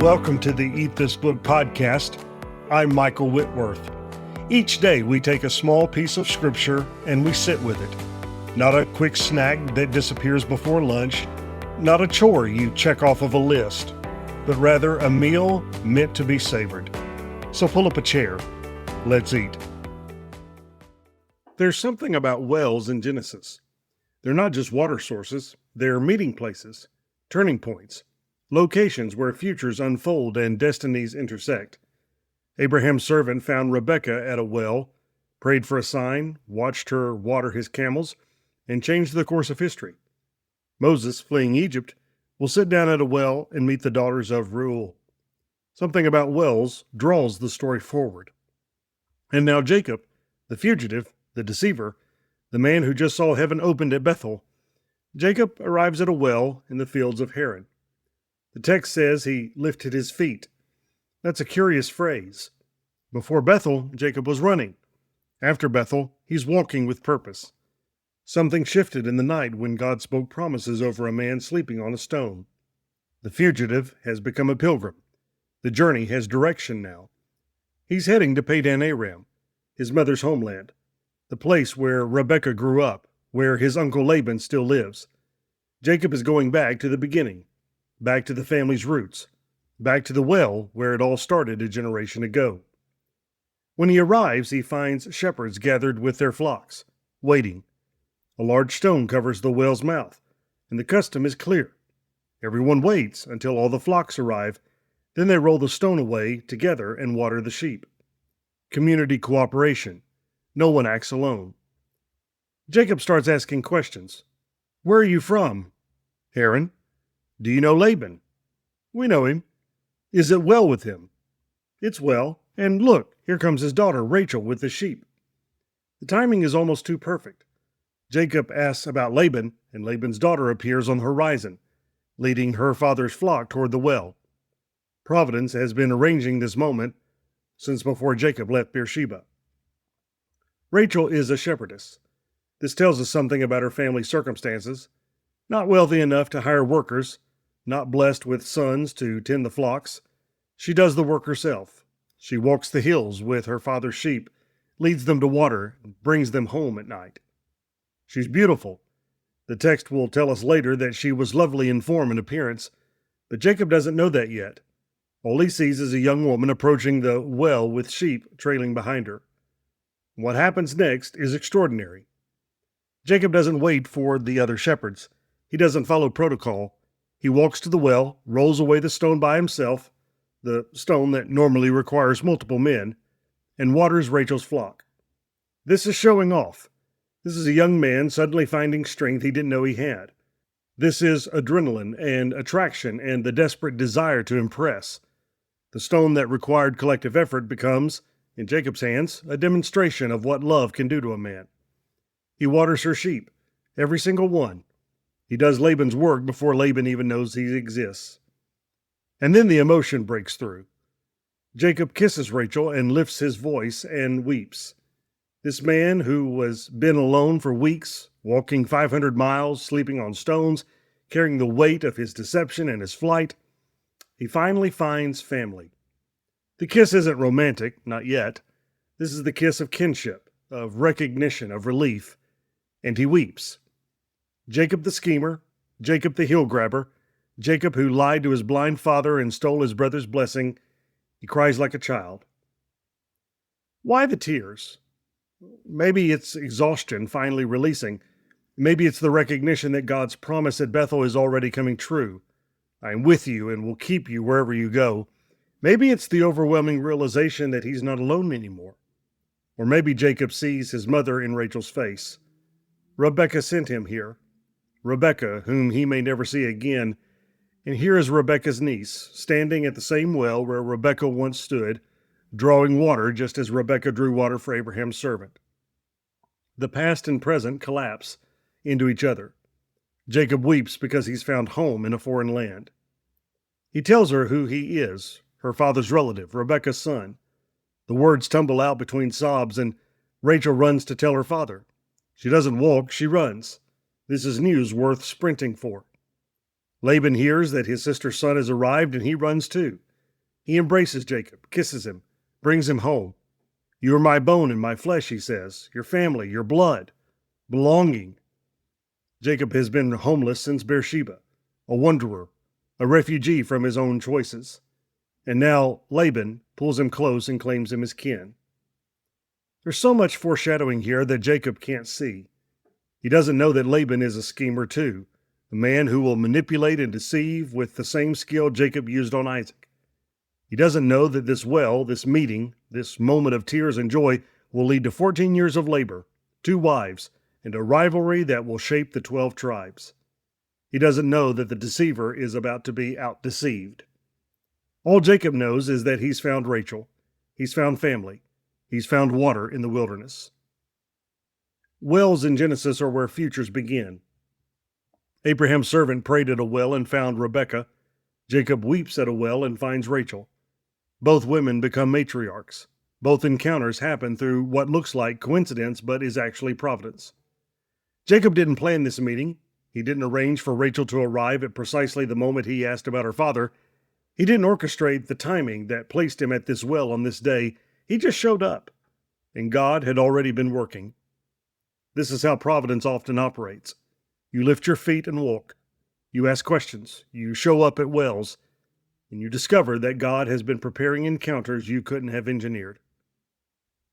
Welcome to the Eat This Book podcast. I'm Michael Whitworth. Each day we take a small piece of scripture and we sit with it. Not a quick snack that disappears before lunch, not a chore you check off of a list, but rather a meal meant to be savored. So pull up a chair. Let's eat. There's something about wells in Genesis. They're not just water sources, they're meeting places, turning points, locations where futures unfold and destinies intersect. Abraham's servant found Rebekah at a well, prayed for a sign, watched her water his camels, and changed the course of history. Moses, fleeing Egypt, will sit down at a well and meet the daughters of Reuel. Something about wells draws the story forward. And now Jacob, the fugitive, the deceiver, the man who just saw heaven opened at Bethel, Jacob arrives at a well in the fields of Haran. The text says he lifted his feet. That's a curious phrase. Before Bethel, Jacob was running. After Bethel, he's walking with purpose. Something shifted in the night when God spoke promises over a man sleeping on a stone. The fugitive has become a pilgrim. The journey has direction now. He's heading to Padan Aram, his mother's homeland, the place where Rebekah grew up, where his uncle Laban still lives. Jacob is going back to the beginning, back to the family's roots, back to the well where it all started a generation ago. When he arrives, he finds shepherds gathered with their flocks, waiting. A large stone covers the well's mouth, and the custom is clear. Everyone waits until all the flocks arrive, then they roll the stone away together and water the sheep. Community cooperation. No one acts alone. Jacob starts asking questions. Where are you from? Haran. Do you know Laban? We know him. Is it well with him? It's well, and look, here comes his daughter Rachel with the sheep. The timing is almost too perfect. Jacob asks about Laban, and Laban's daughter appears on the horizon, leading her father's flock toward the well. Providence has been arranging this moment since before Jacob left Beersheba. Rachel is a shepherdess. This tells us something about her family's circumstances. Not wealthy enough to hire workers, not blessed with sons to tend the flocks. She does the work herself. She walks the hills with her father's sheep, leads them to water, and brings them home at night. She's beautiful. The text will tell us later that she was lovely in form and appearance, but Jacob doesn't know that yet. All he sees is a young woman approaching the well with sheep trailing behind her. What happens next is extraordinary. Jacob doesn't wait for the other shepherds. He doesn't follow protocol. He walks to the well, rolls away the stone by himself, the stone that normally requires multiple men, and waters Rachel's flock. This is showing off. This is a young man suddenly finding strength he didn't know he had. This is adrenaline and attraction and the desperate desire to impress. The stone that required collective effort becomes, in Jacob's hands, a demonstration of what love can do to a man. He waters her sheep, every single one. He does Laban's work before Laban even knows he exists. And then the emotion breaks through. Jacob kisses Rachel and lifts his voice and weeps. This man who has been alone for weeks, walking 500 miles, sleeping on stones, carrying the weight of his deception and his flight, he finally finds family. The kiss isn't romantic, not yet. This is the kiss of kinship, of recognition, of relief, and he weeps. Jacob the schemer, Jacob the heel grabber, Jacob who lied to his blind father and stole his brother's blessing, he cries like a child. Why the tears? Maybe it's exhaustion finally releasing. Maybe it's the recognition that God's promise at Bethel is already coming true. I am with you and will keep you wherever you go. Maybe it's the overwhelming realization that he's not alone anymore. Or maybe Jacob sees his mother in Rachel's face. Rebekah sent him here. Rebekah, whom he may never see again. And here is Rebekah's niece, standing at the same well where Rebekah once stood, drawing water just as Rebekah drew water for Abraham's servant. The past and present collapse into each other. Jacob weeps because he's found home in a foreign land. He tells her who he is, her father's relative, Rebekah's son. The words tumble out between sobs, and Rachel runs to tell her father. She doesn't walk, she runs. This is news worth sprinting for. Laban hears that his sister's son has arrived, and he runs too. He embraces Jacob, kisses him, brings him home. "You are my bone and my flesh," he says, "your family, your blood, belonging." Jacob has been homeless since Beersheba, a wanderer, a refugee from his own choices. And now Laban pulls him close and claims him as kin. There's so much foreshadowing here that Jacob can't see. He doesn't know that Laban is a schemer too, a man who will manipulate and deceive with the same skill Jacob used on Isaac. He doesn't know that this well, this meeting, this moment of tears and joy will lead to 14 years of labor, 2 wives, and a rivalry that will shape the 12 tribes. He doesn't know that the deceiver is about to be out-deceived. All Jacob knows is that he's found Rachel, he's found family, he's found water in the wilderness. Wells in Genesis are where futures begin. Abraham's servant prayed at a well and found Rebekah. Jacob weeps at a well and finds Rachel. Both women become matriarchs. Both encounters happen through what looks like coincidence but is actually providence. Jacob didn't plan this meeting. He didn't arrange for Rachel to arrive at precisely the moment he asked about her father. He didn't orchestrate the timing that placed him at this well on this day. He just showed up, and God had already been working. This is how providence often operates. You lift your feet and walk. You ask questions. You show up at wells, and you discover that God has been preparing encounters you couldn't have engineered.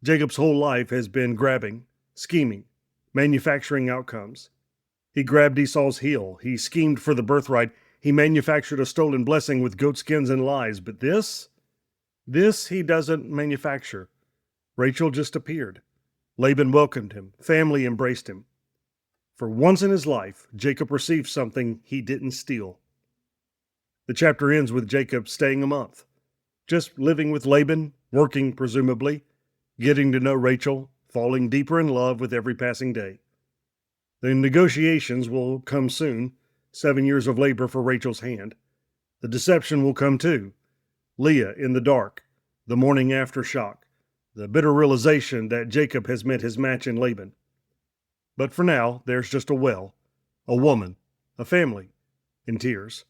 Jacob's whole life has been grabbing, scheming, manufacturing outcomes. He grabbed Esau's heel. He schemed for the birthright. He manufactured a stolen blessing with goatskins and lies. But this he doesn't manufacture. Rachel just appeared. Laban welcomed him. Family embraced him. For once in his life, Jacob received something he didn't steal. The chapter ends with Jacob staying a month, just living with Laban, working presumably, getting to know Rachel, falling deeper in love with every passing day. The negotiations will come soon, 7 years of labor for Rachel's hand. The deception will come too. Leah in the dark, the morning aftershock, the bitter realization that Jacob has met his match in Laban. But for now, there's just a well, a woman, a family, in tears.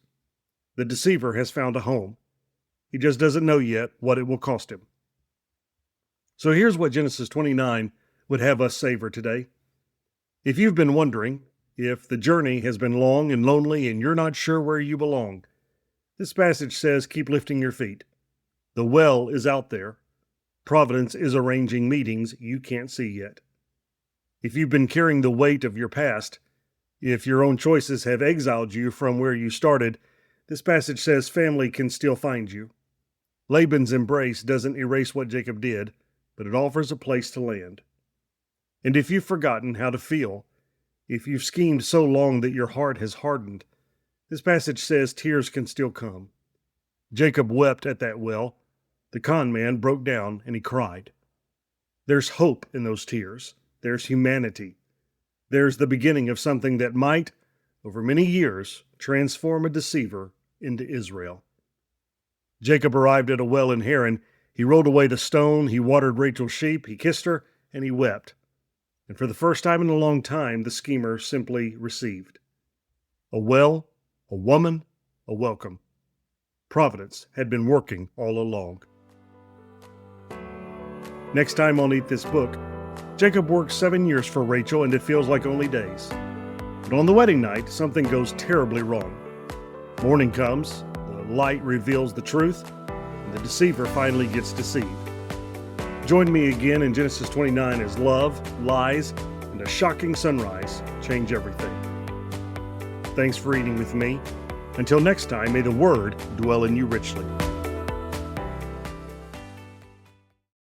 The deceiver has found a home. He just doesn't know yet what it will cost him. So here's what Genesis 29 would have us savor today. If you've been wondering, if the journey has been long and lonely and you're not sure where you belong, this passage says keep lifting your feet. The well is out there. Providence is arranging meetings you can't see yet. If you've been carrying the weight of your past, if your own choices have exiled you from where you started, this passage says family can still find you. Laban's embrace doesn't erase what Jacob did, but it offers a place to land. And if you've forgotten how to feel, if you've schemed so long that your heart has hardened, this passage says tears can still come. Jacob wept at that well. The con man broke down and he cried. There's hope in those tears. There's humanity. There's the beginning of something that might, over many years, transform a deceiver into Israel. Jacob arrived at a well in Haran. He rolled away the stone, he watered Rachel's sheep, he kissed her, and he wept. And for the first time in a long time, the schemer simply received. A well, a woman, a welcome. Providence had been working all along. Next time on Eat This Book, Jacob works 7 years for Rachel and it feels like only days. But on the wedding night, something goes terribly wrong. Morning comes, the light reveals the truth, and the deceiver finally gets deceived. Join me again in Genesis 29 as love, lies, and a shocking sunrise change everything. Thanks for eating with me. Until next time, may the Word dwell in you richly.